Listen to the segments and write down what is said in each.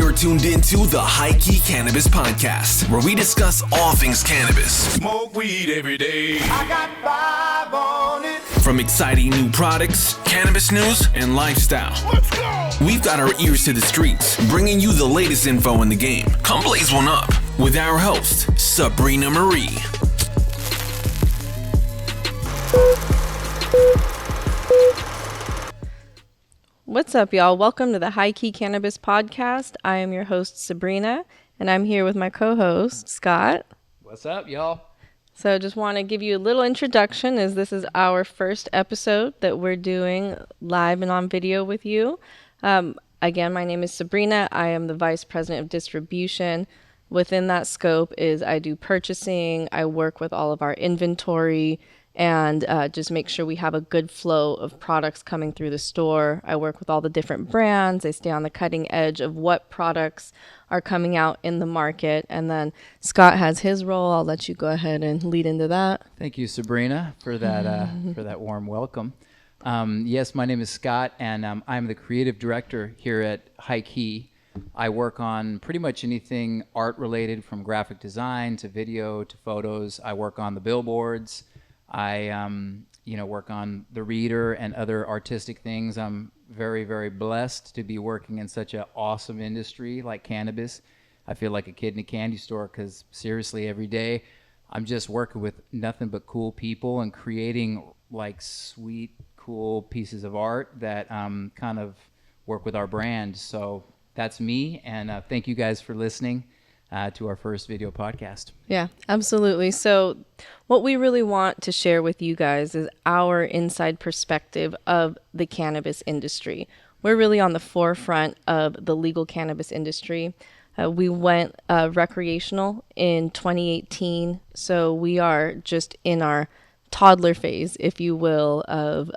You're tuned into the Hikei Cannabis podcast, where we discuss all things cannabis. Smoke weed every day. I got 5 on it. From exciting new products, cannabis news, and lifestyle. Let's go. We've got our ears to the streets, bringing you the latest info in the game. Come blaze one up with our host, Sabrina Marie. What's up, y'all? Welcome to the Hikei Cannabis podcast. I am your host, Sabrina, and I'm here with my co-host, Scott. What's up, y'all? So just want to give you a little introduction, as this is our first episode that we're doing live and on video with you. Again, my name is Sabrina. I am the Vice President of Distribution. Within that scope is I do purchasing, I work with all of our inventory, and just make sure we have a good flow of products coming through the store. I work with all the different brands. I stay on the cutting edge of what products are coming out in the market. And then Scott has his role. I'll let you go ahead and lead into that. Thank you, Sabrina, for that warm welcome. Yes, my name is Scott, and I'm the creative director here at Hikei. I work on pretty much anything art-related, from graphic design to video to photos. I work on the billboards. I work on the reader and other artistic things. I'm very, very blessed to be working in such an awesome industry like cannabis. I feel like a kid in a candy store because seriously, every day I'm just working with nothing but cool people and creating like sweet, cool pieces of art that kind of work with our brand. So that's me, and thank you guys for listening to our first video podcast. Yeah, absolutely. So what we really want to share with you guys is our inside perspective of the cannabis industry. We're really on the forefront of the legal cannabis industry. We went recreational in 2018, so we are just in our toddler phase, if you will, of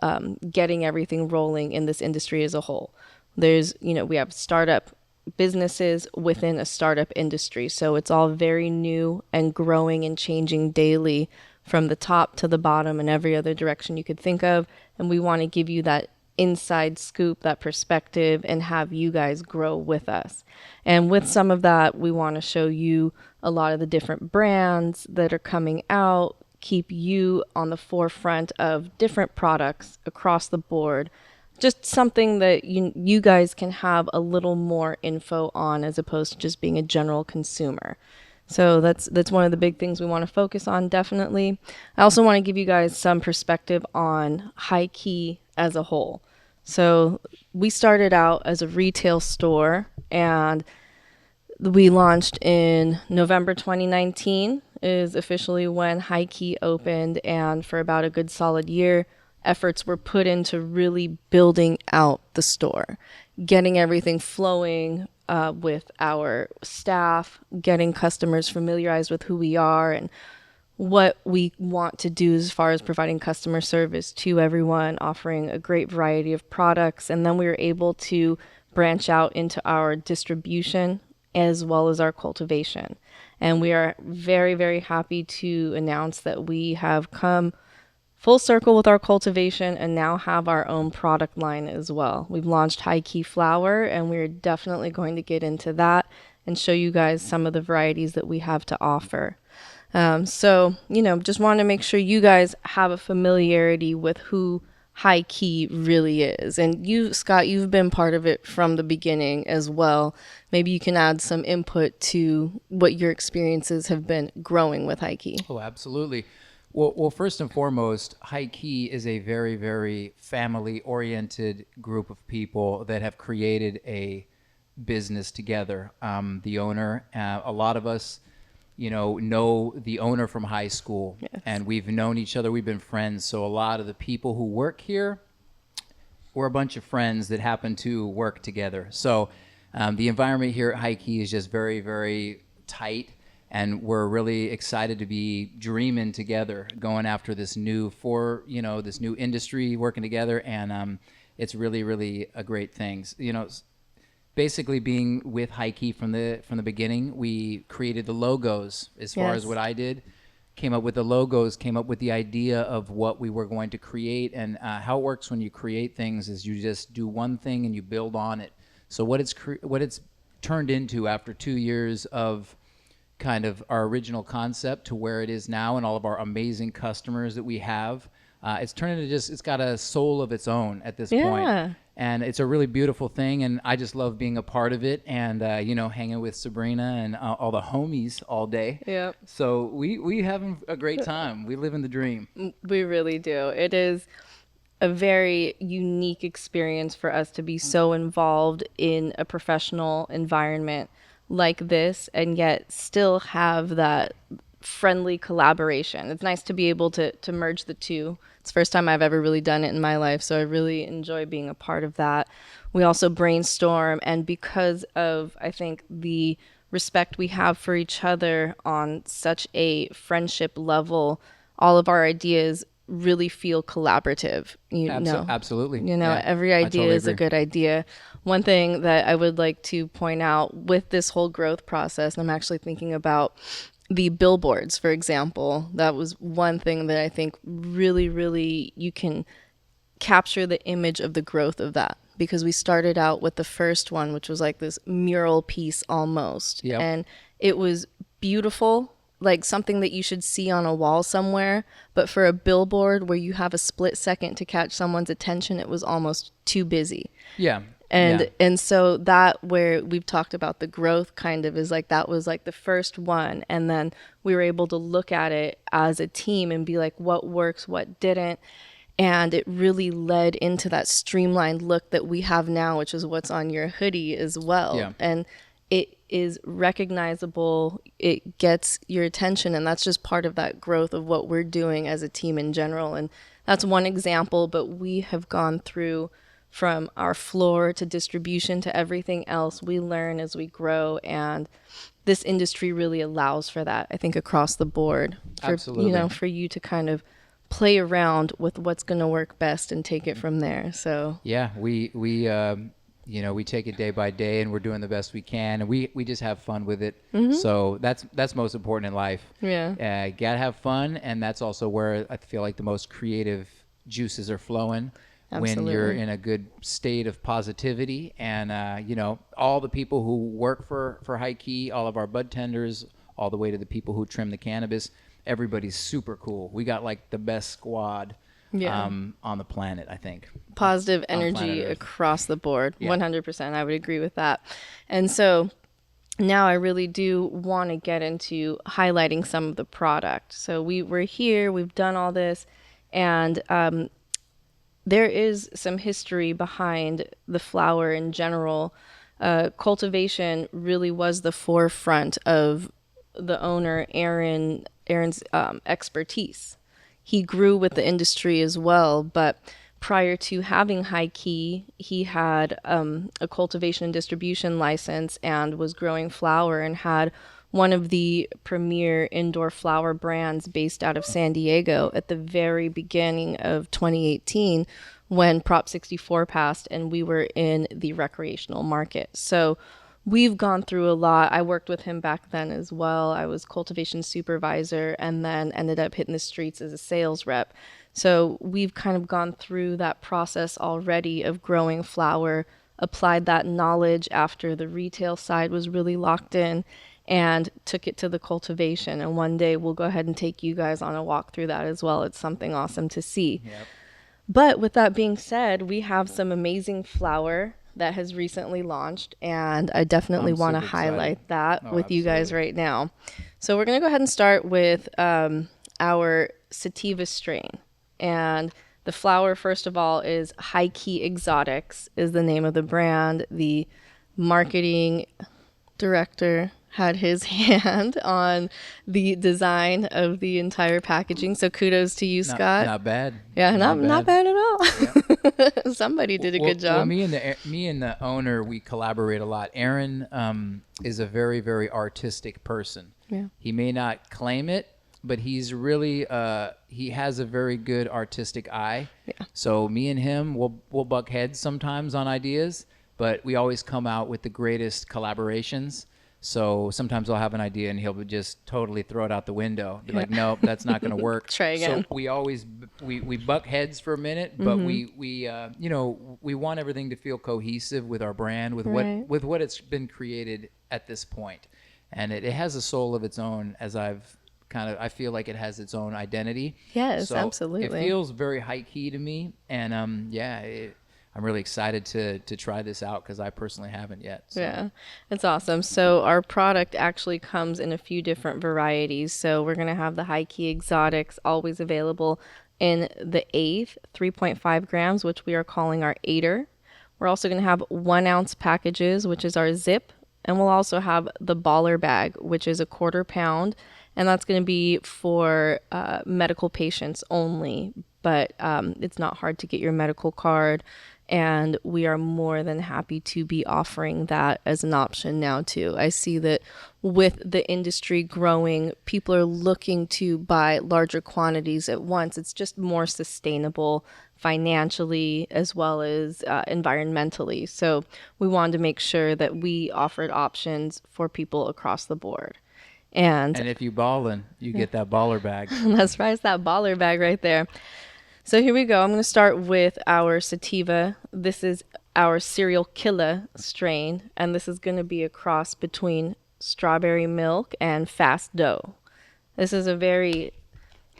getting everything rolling in this industry as a whole. We have startup businesses within a startup industry. So it's all very new and growing and changing daily from the top to the bottom and every other direction you could think of. And we want to give you that inside scoop, that perspective, and have you guys grow with us. And with some of that, we want to show you a lot of the different brands that are coming out, keep you on the forefront of different products across the board. Just something that you guys can have a little more info on, as opposed to just being a general consumer. So that's one of the big things we want to focus on, definitely. I also want to give you guys some perspective on Hikei as a whole. So we started out as a retail store, and we launched in November 2019 is officially when Hikei opened, and for about a good solid year, efforts were put into really building out the store, getting everything flowing with our staff, getting customers familiarized with who we are and what we want to do as far as providing customer service to everyone, offering a great variety of products. And then we were able to branch out into our distribution as well as our cultivation. And we are very, very happy to announce that we have come full circle with our cultivation and now have our own product line as well. We've launched Hikei Flower, and we're definitely going to get into that and show you guys some of the varieties that we have to offer. Just want to make sure you guys have a familiarity with who Hikei really is. And you, Scott, you've been part of it from the beginning as well. Maybe you can add some input to what your experiences have been growing with Hikei. Oh, absolutely. Well, first and foremost, Hikei is a very, very family-oriented group of people that have created a business together. The owner, a lot of us, know the owner from high school, yes. And we've known each other. We've been friends. So a lot of the people who work here, we're a bunch of friends that happen to work together. So the environment here at Hikei is just very, very tight. And we're really excited to be dreaming together, going after this new industry, working together, and it's really, really a great thing. Basically being with Hikei from the beginning, we created the logos. As far as what I did, came up with the logos, came up with the idea of what we were going to create, and how it works when you create things is you just do one thing and you build on it. So what it's turned into after 2 years of kind of our original concept to where it is now, and all of our amazing customers that we have. It's turned into it's got a soul of its own at this point. And it's a really beautiful thing, and I just love being a part of it, and hanging with Sabrina and all the homies all day. Yep. So we having a great time. We live in the dream. We really do. It is a very unique experience for us to be so involved in a professional environment like this, and yet still have that friendly collaboration. It's nice to be able to merge the two. It's the first time I've ever really done it in my life, so I really enjoy being a part of that. We also brainstorm, and because of, I think, the respect we have for each other on such a friendship level, all of our ideas really feel collaborative. Absolutely. Every idea totally is a agree. good idea. One thing that I would like to point out with this whole growth process, and I'm actually thinking about the billboards, for example. That was one thing that I think really, really you can capture the image of the growth of that, because we started out with the first one, which was like this mural piece almost. Yep. And it was beautiful, like something that you should see on a wall somewhere. But for a billboard where you have a split second to catch someone's attention, it was almost too busy. Yeah. And so that, where we've talked about the growth kind of, is like that was like the first one, and then we were able to look at it as a team and be like, what works, what didn't, and it really led into that streamlined look that we have now, which is what's on your hoodie as well. Yeah. And it is recognizable, it gets your attention, and that's just part of that growth of what we're doing as a team in general. And that's one example, but we have gone through, from our floor to distribution to everything else. We learn as we grow, and this industry really allows for that, I think, across the board. Absolutely. For you to kind of play around with what's going to work best and take it from there. So yeah, we take it day by day, and we're doing the best we can, and we just have fun with it. So that's most important in life. Yeah. Gotta have fun, and that's also where I feel like the most creative juices are flowing. When you're Absolutely. in a good state of positivity, and all the people who work for Hikei, all of our bud tenders, all the way to the people who trim the cannabis, everybody's super cool. We got like the best squad on the planet, I think. Positive On planet energy Earth. across the board. Yeah. 100%. I would agree with that. And so now I really do want to get into highlighting some of the product. So we're here, we've done all this, and there is some history behind the flower in general. Cultivation really was the forefront of the owner, Aaron's expertise. He grew with the industry as well, but prior to having Hikei, he had a cultivation and distribution license and was growing flower, and had one of the premier indoor flower brands based out of San Diego at the very beginning of 2018, when Prop 64 passed and we were in the recreational market. So we've gone through a lot. I worked with him back then as well. I was cultivation supervisor, and then ended up hitting the streets as a sales rep. So we've kind of gone through that process already of growing flower, applied that knowledge after the retail side was really locked in, and took it to the cultivation. And one day we'll go ahead and take you guys on a walk through that as well. It's something awesome to see. Yep. But with that being said, we have some amazing flower that has recently launched, and I definitely I'm want to super excited. highlight that Oh, with you guys absolutely. right now. So we're going to go ahead and start with our Sativa Strain. And the flower, first of all, is Hikei Exotics is the name of the brand. The marketing director had his hand on the design of the entire packaging. So kudos to you, Scott. Not bad. Yeah, not bad at all. Somebody did a good job. Well, me and the owner, we collaborate a lot. Aaron is a very, very artistic person. Yeah. He may not claim it, but he's really he has a very good artistic eye. Yeah. So me and him, we'll buck heads sometimes on ideas, but we always come out with the greatest collaborations. So sometimes I'll have an idea and he'll just totally throw it out the window. Be like, nope, that's not going to work. Try again. So we always we buck heads for a minute, but we you know, we want everything to feel cohesive with our brand, with what it's been created at this point, and it has a soul of its own. As I feel like it has its own identity. Yes, so absolutely. It feels very Hikei to me, and I'm really excited to try this out because I personally haven't yet. So. Yeah, it's awesome. So our product actually comes in a few different varieties. So we're going to have the Hikei Exotics always available in the eighth, 3.5 grams, which we are calling our 8er. We're also going to have 1 ounce packages, which is our zip. And we'll also have the baller bag, which is a 1/4 pound. And that's going to be for medical patients only. But it's not hard to get your medical card. And we are more than happy to be offering that as an option now too. I see that with the industry growing, people are looking to buy larger quantities at once. It's just more sustainable financially as well as environmentally. So we wanted to make sure that we offered options for people across the board. And if you ballin', you get that baller bag. that's right, it's that baller bag right there. So here we go. I'm going to start with our sativa. This is our serial killer strain, and this is going to be a cross between strawberry milk and fast dough. This is a very,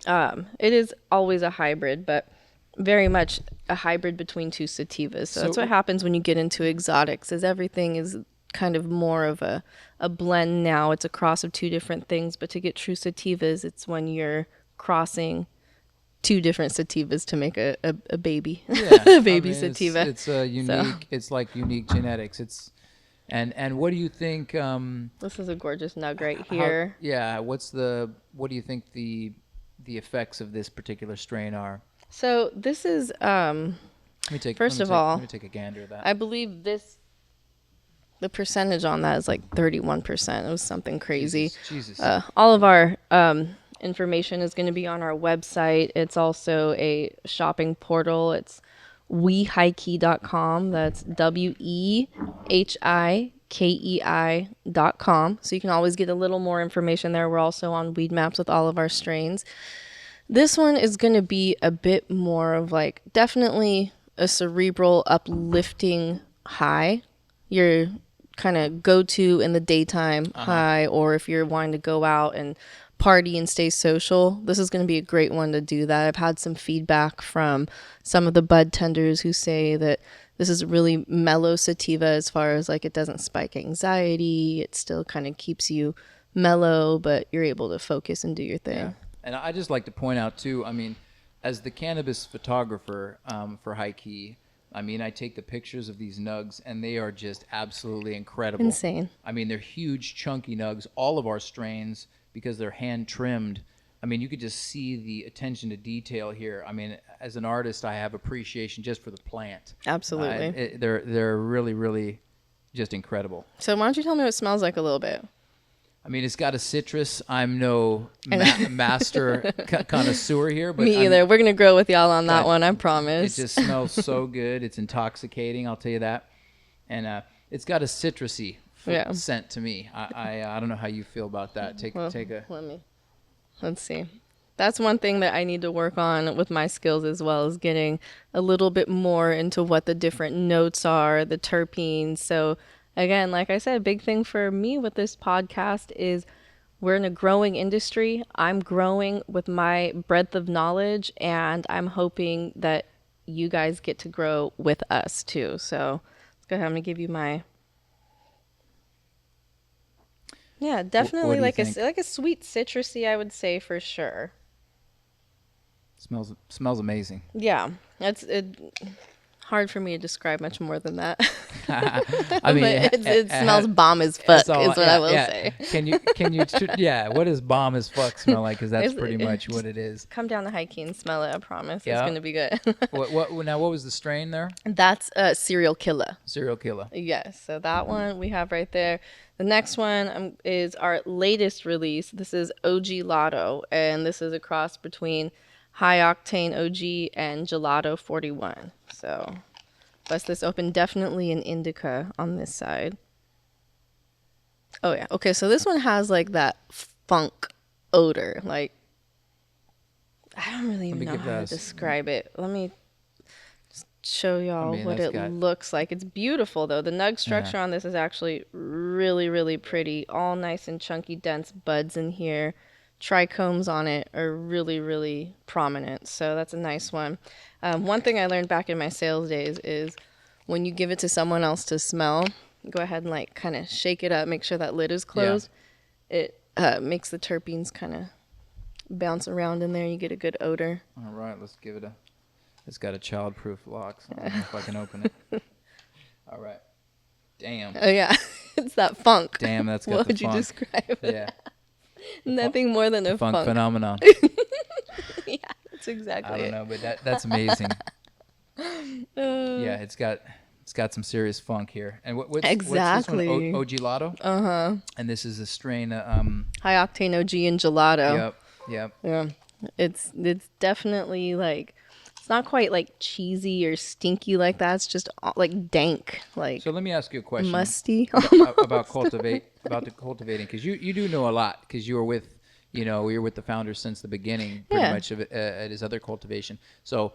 it is always a hybrid, but very much a hybrid between two sativas. So that's what happens when you get into exotics, is everything is kind of more of a blend now. It's a cross of two different things, but to get true sativas, it's when you're crossing two different sativas to make a baby. Yeah, a baby sativa. It's unique. So. It's like unique genetics. It's and what do you think? This is a gorgeous nug right here. What do you think the effects of this particular strain are? So this is let me take a gander at that. I believe the percentage on that is like 31%. It was something crazy. Jesus. All of our information is going to be on our website. It's also a shopping portal. It's wehikei.com. That's WEHIKEI.com. So you can always get a little more information there. We're also on Weed Maps with all of our strains. This one is going to be a bit more of like definitely a cerebral uplifting high. Your kind of go-to in the daytime high, or if you're wanting to go out and party and stay social, this is going to be a great one to do that. I've had some feedback from some of the bud tenders who say that this is a really mellow sativa as far as like it doesn't spike anxiety. It still kind of keeps you mellow, but you're able to focus and do your thing. Yeah. And I just like to point out too, I mean, as the cannabis photographer for Hikei, I mean, I take the pictures of these nugs and they are just absolutely incredible. Insane. I mean, they're huge, chunky nugs. All of our strains, because they're hand trimmed, I mean, you could just see the attention to detail here. I mean, as an artist, I have appreciation just for the plant. Absolutely. They're really, really just incredible. So why don't you tell me what it smells like a little bit? I mean, it's got a citrus. I'm no master connoisseur here, but me either. We're gonna grow with y'all on that one, I promise. It just smells so good. It's intoxicating, I'll tell you that. And it's got a citrusy scent to me. I don't know how you feel about that. Let's see. That's one thing that I need to work on with my skills as well, is getting a little bit more into what the different notes are, the terpenes. So again, like I said, a big thing for me with this podcast is we're in a growing industry. I'm growing with my breadth of knowledge, and I'm hoping that you guys get to grow with us too. So let's go ahead. I'm going to give you my... Yeah, definitely like a sweet citrusy, I would say, for sure. Smells amazing. Yeah, it's hard for me to describe much more than that. I mean, it smells bomb as fuck, is what I will say. Can you? What does bomb as fuck smell like? Because that's pretty much what it is. Come down to Hikei and smell it. I promise it's going to be good. What was the strain there? That's a serial killer. Serial killer. Yes. So that one we have right there. The next one is our latest release. This is OG Lotto, and this is a cross between High Octane OG and Gelato 41. So bust this open. Definitely an indica on this side. Oh yeah. Okay, so this one has like that funk odor. Like I don't really even know how to describe it. Let me show y'all what it looks like. It's beautiful though. The nug structure on this is actually really, really pretty. All nice and chunky, dense buds in here. Trichomes on it are really, really prominent. So that's a nice one. One thing I learned back in my sales days is when you give it to someone else to smell, go ahead and like kind of shake it up, make sure that lid is closed. Yeah. It makes the terpenes kind of bounce around in there. You get a good odor. All right, let's give it a... It's got a child-proof lock, so I don't know if I can open it. All right. Damn. Oh, yeah. It's that funk. Damn, that's got the What would funk. you describe it? Yeah. Nothing more than a funk phenomenon. Yeah, that's exactly I don't know, but that's amazing. Yeah, it's got some serious funk here. And what's this one? OG Lotto? Uh-huh. And this is a strain high octane OG and gelato. Yep. Yeah. It's definitely like, it's not quite like cheesy or stinky like that. It's just like dank, like. So let me ask you a question. Musty. about the cultivating, because you do know a lot, because you were with, you're with the founder since the beginning, pretty much of it, at his other cultivation. So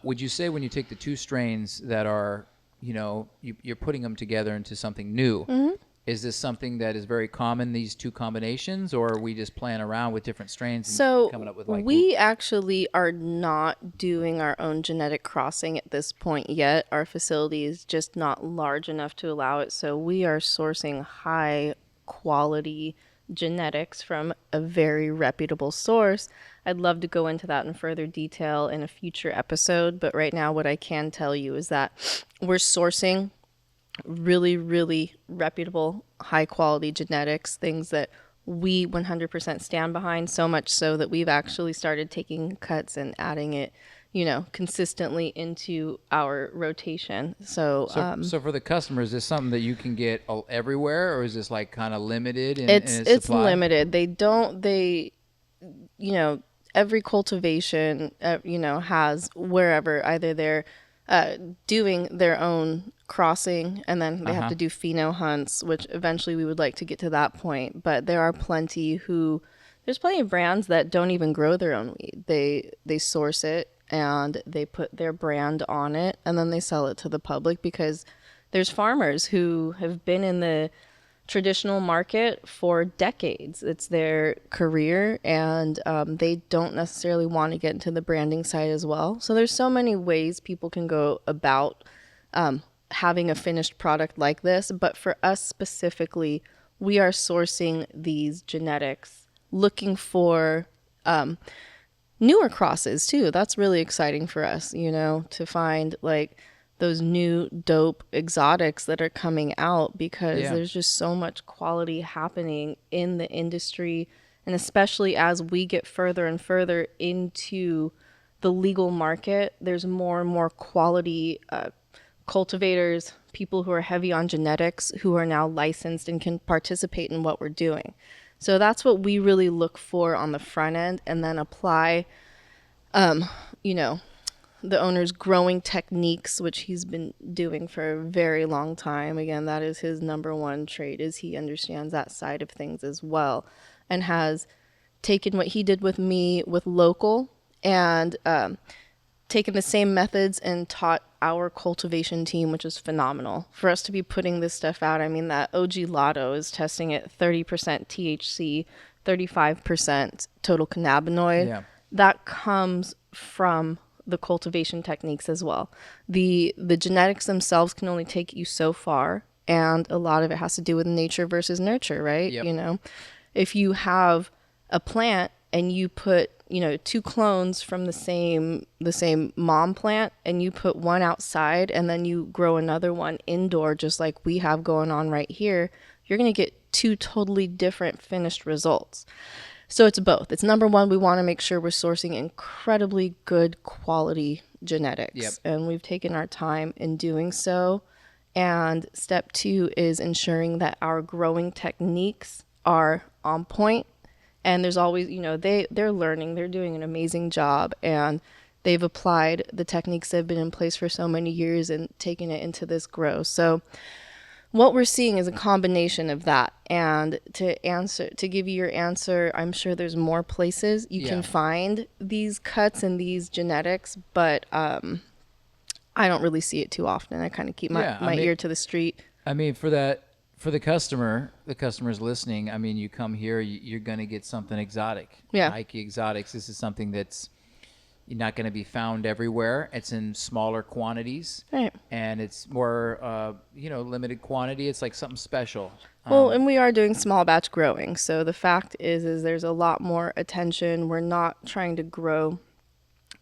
would you say when you take the two strains that are, you're putting them together into something new, mm-hmm. Is this something that is very common, these two combinations, or are we just playing around with different strains and coming up with like... We actually are not doing our own genetic crossing at this point yet. Our facility is just not large enough to allow it. So we are sourcing high quality genetics from a very reputable source. I'd love to go into that in further detail in a future episode. But right now, what I can tell you is that we're sourcing really, really reputable, high quality genetics, things that we 100% stand behind, so much so that we've actually started taking cuts and adding it, consistently into our rotation. So for the customers, is this something that you can get everywhere, or is this like kind of limited in it's its supply? Limited. Every cultivation, has wherever either they're doing their own crossing, and then they have to do pheno hunts, which eventually we would like to get to that point. But there's plenty of brands that don't even grow their own weed. They source it and they put their brand on it, and then they sell it to the public, because there's farmers who have been in the traditional market for decades. It's their career, and they don't necessarily want to get into the branding side as well. So there's so many ways people can go about having a finished product like this. But for us specifically, we are sourcing these genetics, looking for newer crosses too. That's really exciting for us, to find like those new dope exotics that are coming out, because there's just so much quality happening in the industry. And especially as we get further and further into the legal market, there's more and more quality cultivators, people who are heavy on genetics, who are now licensed and can participate in what we're doing. So that's what we really look for on the front end, and then apply, the owner's growing techniques, which he's been doing for a very long time. Again, that is his number one trait, is he understands that side of things as well, and has taken what he did with me with local, and taken the same methods and taught our cultivation team, which is phenomenal. For us to be putting this stuff out, I mean, that OG Lotto is testing at 30% THC, 35% total cannabinoid. Yeah. That comes from the cultivation techniques as well. The genetics themselves can only take you so far, and a lot of it has to do with nature versus nurture, right? Yep. If you have a plant and you put, two clones from the same mom plant, and you put one outside and then you grow another one indoor, just like we have going on right here, you're going to get two totally different finished results. So it's both. It's number one, we want to make sure we're sourcing incredibly good quality genetics. Yep. And we've taken our time in doing so. And step two is ensuring that our growing techniques are on point. And there's always, they're learning, they're doing an amazing job, and they've applied the techniques that have been in place for so many years and taken it into this grow. So what we're seeing is a combination of that. And to give you your answer, I'm sure there's more places you can find these cuts and these genetics, but I don't really see it too often. I kind of keep my ear to the street. I mean, for the customers listening, I mean, you come here, you're going to get something exotic. Yeah. Hikei Exotics, this is something that's not going to be found everywhere. It's in smaller quantities. Right. And it's more, limited quantity. It's like something special. Well, and we are doing small batch growing. So the fact is there's a lot more attention. We're not trying to grow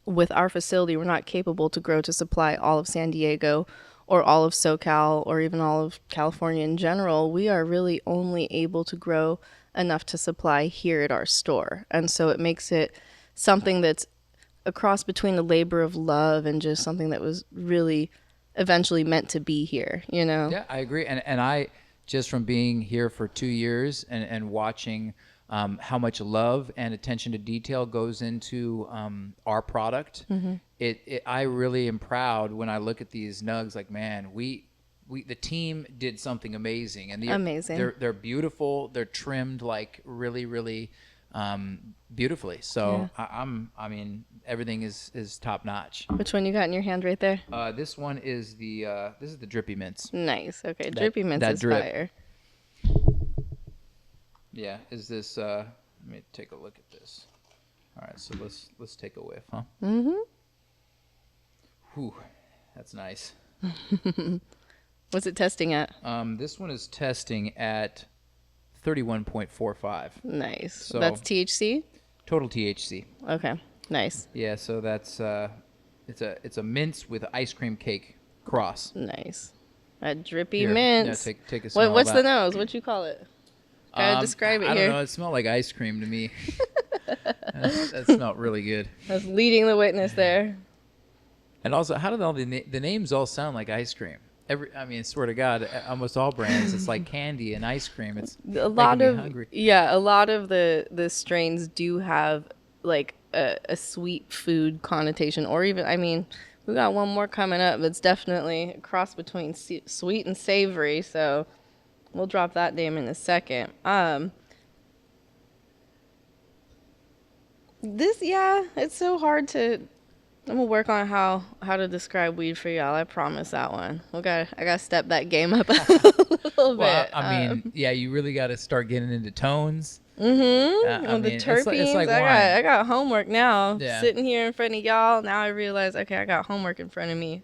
with our facility. We're not capable to grow to supply all of San Diego or all of SoCal or even all of California in general. We are really only able to grow enough to supply here at our store. And so it makes it something that's a cross between the labor of love and just something that was really eventually meant to be here, you know? Yeah, I agree. And I, just from being here for 2 years and watching how much love and attention to detail goes into our product, I really am proud when I look at these nugs. Like, man, the team did something amazing, and they're beautiful. They're trimmed like really, really beautifully. So I mean, everything is top notch. Which one you got in your hand right there? This one is this is the Drippy Mints. Nice. Okay, Drippy Mints is drip. fire. Yeah, is this let me take a look at this. All right, so let's take a whiff, huh? Mm-hmm. Whew, that's nice. What's it testing at? This one is testing at 31.45. Nice. So that's THC? Total THC. Okay, nice. Yeah, so that's it's a mints with ice cream cake cross. Nice. A Drippy Here, Mints. Yeah, take a smell. What's of the that. nose? What you call it? Gotta describe it I here. don't know. It smelled like ice cream to me. that smelled really good. That's leading the witness there. And also, how did all the names all sound like ice cream? I mean, swear to God, almost all brands, it's like candy and ice cream. It's a lot making of me hungry. a lot of the strains do have like a sweet food connotation, or even, I mean, we got one more coming up that's definitely a cross between sweet and savory. So we'll drop that name in a second. It's so hard to. I'm gonna work on how to describe weed for y'all. I promise that one. I gotta step that game up a little Well, bit. I mean, you really got to start getting into tones. Mm-hmm. The terpenes. It's like I got homework now. Yeah. Sitting here in front of y'all. Now I realize, okay, I got homework in front of me.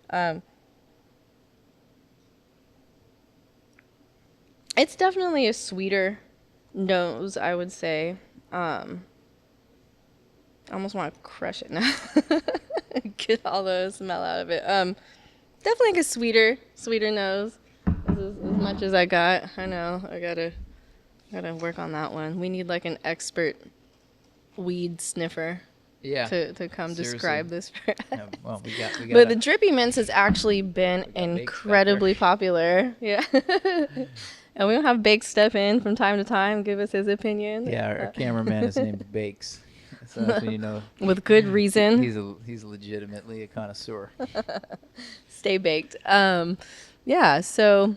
It's definitely a sweeter nose, I would say. I almost want to crush it now. Get all the smell out of it. Definitely like a sweeter nose. This is as much as I got. I know. I gotta work on that one. We need like an expert weed sniffer. Yeah. To come Seriously. describe this for us. Yeah, well, we got. But the Drippy Mints has actually been bakes back incredibly popular. Yeah. And we don't have Bake step in from time to time, give us his opinion. Yeah, our cameraman is named Bakes. So that's when you know. With good reason. He's legitimately a connoisseur. Stay baked. So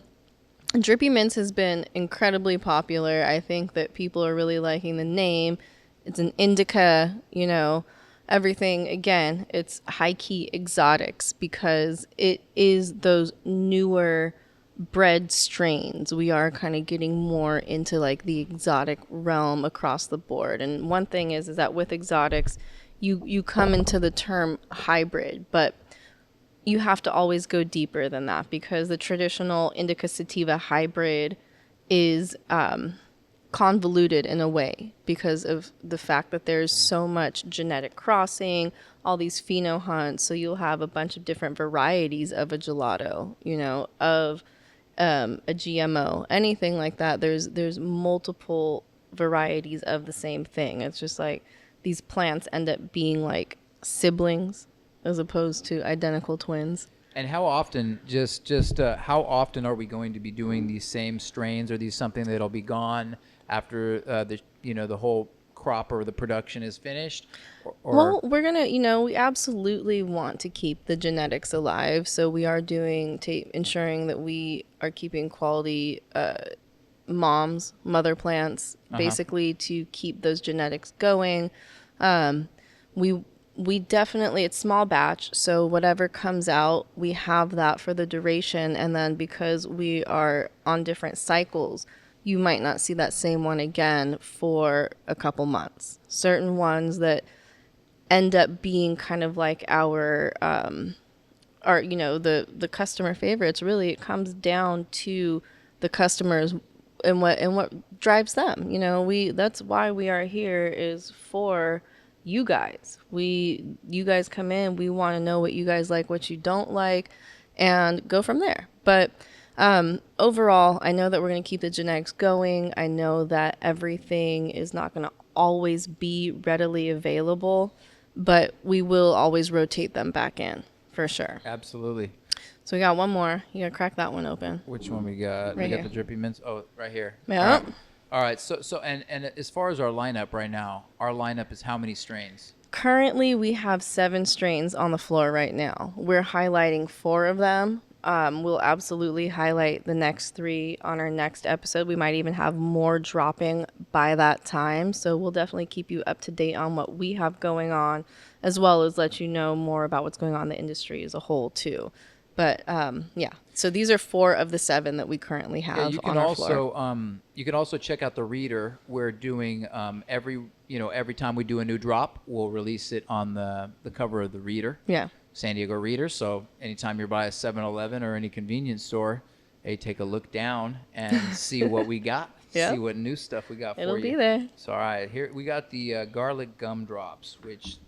Drippy Mints has been incredibly popular. I think that people are really liking the name. It's an indica, everything. Again, it's Hikei Exotics because it is those newer bred strains. We are kind of getting more into like the exotic realm across the board. And one thing is that with exotics, you come into the term hybrid, but you have to always go deeper than that because the traditional indica sativa hybrid is convoluted in a way because of the fact that there's so much genetic crossing, all these pheno hunts. So you'll have a bunch of different varieties of a gelato, of a GMO, anything like that. There's multiple varieties of the same thing. It's just like these plants end up being like siblings as opposed to identical twins. And how often, how often are we going to be doing these same strains? Are these something that'll be gone after the whole crop or the production is finished? Well, we're gonna, we absolutely want to keep the genetics alive. So we are ensuring that we are keeping quality mother plants, basically to keep those genetics going. We definitely, it's small batch, so whatever comes out, we have that for the duration. And then because we are on different cycles, you might not see that same one again for a couple months. Certain ones that end up being kind of like our the customer favorites. Really, it comes down to the customers and what drives them. That's why we are here, is for you guys. You guys come in, we want to know what you guys like, what you don't like, and go from there. But overall, I know that we're going to keep the genetics going. I know that everything is not going to always be readily available, but we will always rotate them back in for sure. Absolutely. So we got one more. You got to crack that one open. Which one we got? Right We got here. the drippy mints. Oh, right here. Yeah. All right. So and as far as our lineup right now, our lineup is how many strains? Currently, we have 7 strains on the floor right now. We're highlighting 4 of them. We'll absolutely highlight the next 3 on our next episode. We might even have more dropping by that time. So we'll definitely keep you up to date on what we have going on, as well as let you know more about what's going on in the industry as a whole, too. But yeah, so these are 4 of the 7 that we currently have you can on our also floor. you can also check out the reader. We're doing every time we do a new drop, we'll release it on the cover of the reader. Yeah. San Diego Reader. So anytime you're by a 7-Eleven or any convenience store, hey, take a look down and see what we got. Yeah. See what new stuff we got for you. It'll be there. So all right, here we got the garlic gum drops, which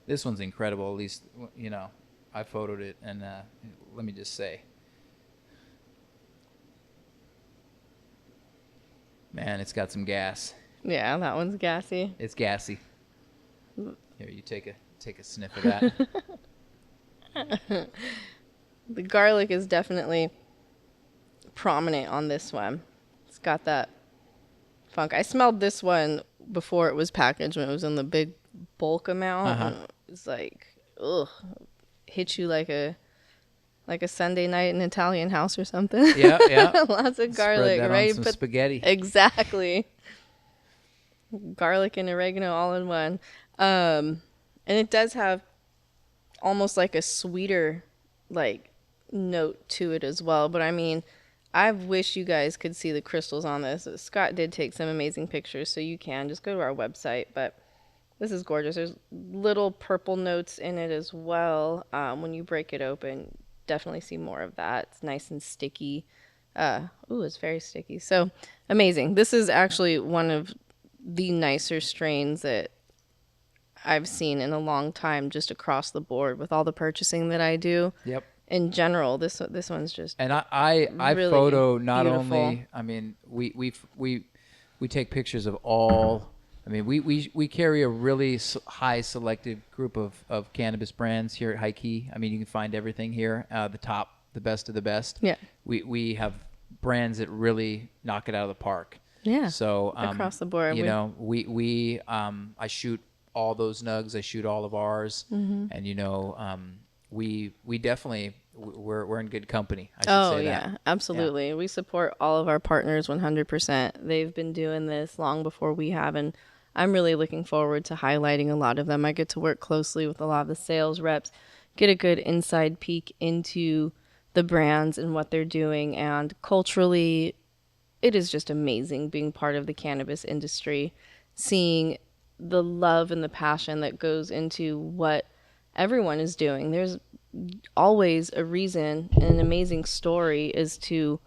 this one's incredible. At least I photoed it, and let me just say, man, it's got some gas. Yeah, that one's gassy. It's gassy. Here, you take a sniff of that. The garlic is definitely prominent on this one. It's got that funk. I smelled this one before it was packaged, when it was in the big bulk amount. And it's like, ugh, hit you like a Sunday night in an Italian house or something. Yeah, yeah. Lots of garlic, Spread that right? on some spaghetti. Exactly. Garlic and oregano all in one. And it does have almost like a sweeter note to it as well. But I mean, I wish you guys could see the crystals on this. Scott did take some amazing pictures, so you can just go to our website. But this is gorgeous. There's little purple notes in it as well. When you break it open, definitely see more of that. It's nice and sticky. It's very sticky. So amazing. This is actually one of the nicer strains that I've seen in a long time, just across the board with all the purchasing that I do. Yep. In general, this one's just And I really photo not beautiful. only. I mean, we take pictures of all. I mean, we carry a really high selected group of cannabis brands here at Hikei. I mean, you can find everything here. The best of the best. Yeah. We have brands that really knock it out of the park. Yeah. So across the board, I shoot all those nugs. I shoot all of ours, and we definitely we're in good company. I should say that. Absolutely. Yeah. We support all of our partners 100%. They've been doing this long before we have, and I'm really looking forward to highlighting a lot of them. I get to work closely with a lot of the sales reps, get a good inside peek into the brands and what they're doing, and culturally, it is just amazing being part of the cannabis industry, seeing the love and the passion that goes into what everyone is doing. There's always a reason and an amazing story as to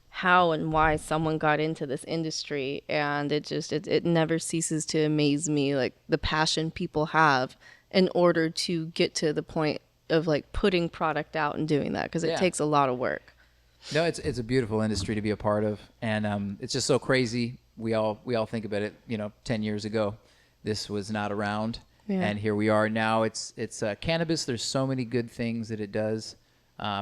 how and why someone got into this industry, and it never ceases to amaze me, like the passion people have in order to get to the point of putting product out and doing that, because it takes a lot of work. No, it's a beautiful industry to be a part of, and it's just so crazy. We all think about it. 10 years ago, this was not around, and here we are now. It's cannabis. There's so many good things that it does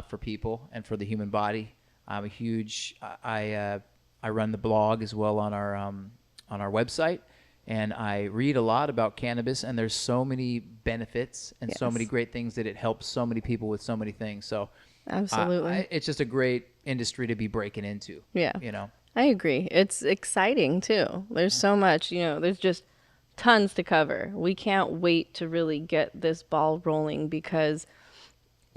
for people and for the human body. I'm a huge. I run the blog as well on our website, and I read a lot about cannabis. And there's so many benefits and so many great things that it helps so many people with so many things. So Absolutely. It's just a great industry to be breaking into. Yeah. I agree. It's exciting too. There's so much, there's just tons to cover. We can't wait to really get this ball rolling because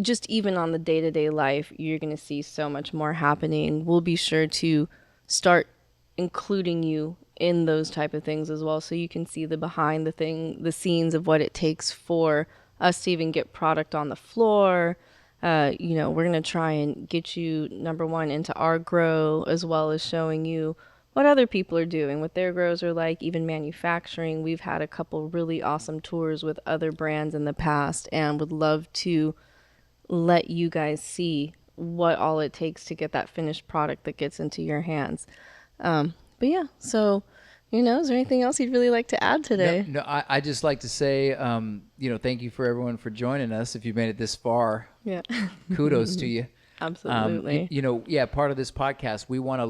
just even on the day-to-day life, you're going to see so much more happening. We'll be sure to start including you in those type of things as well, so you can see the behind the scenes of what it takes for us to even get product on the floor. We're going to try and get you, number one, into our grow, as well as showing you what other people are doing, what their grows are like, even manufacturing. We've had a couple really awesome tours with other brands in the past and would love to let you guys see what all it takes to get that finished product that gets into your hands. But yeah, so, is there anything else you'd really like to add today? No, I just like to say, thank you for everyone for joining us. If you've made it this far, Yeah. kudos to you. Absolutely. Part of this podcast, we want to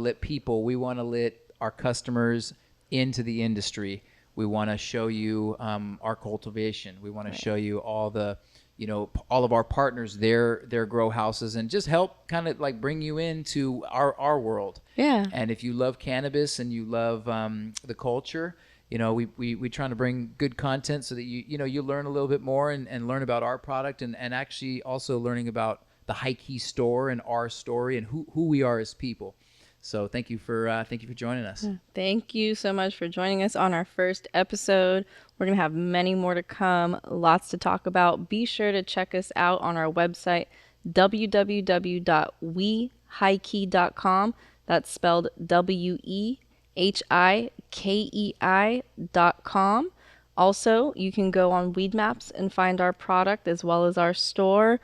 let our customers into the industry. We want to show you our cultivation. We want to show you all of our partners, their grow houses, and just help kind of like bring you into our world. Yeah. And if you love cannabis and you love the culture, we trying to bring good content so that you learn a little bit more and learn about our product and actually also learning about the Hikei store and our story and who we are as people. So thank you for joining us. Thank you so much for joining us on our first episode. We're going to have many more to come, lots to talk about. Be sure to check us out on our website, www.wehikei.com. That's spelled WEHIKEI.com. Also, you can go on Weed Maps and find our product as well as our store.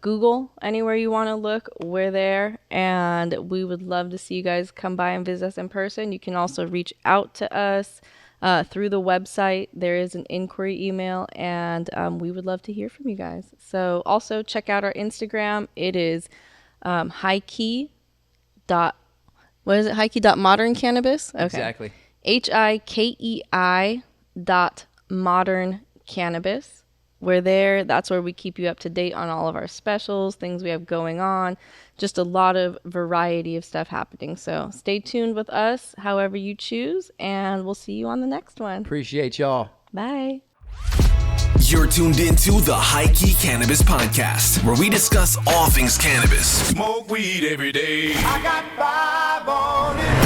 Google anywhere you want to look, we're there, and we would love to see you guys come by and visit us in person. You can also reach out to us through the website. There is an inquiry email, and we would love to hear from you guys. So also check out our Instagram. It is Hikei. What is it? Hikei.modern cannabis? Okay. Exactly. HIKEI.modern cannabis. We're there. That's where we keep you up to date on all of our specials, things we have going on, just a lot of variety of stuff happening. So stay tuned with us however you choose, and we'll see you on the next one. Appreciate y'all. Bye. You're tuned into the Hikei Cannabis Podcast, where we discuss all things cannabis. Smoke weed every day. I got 5 on it.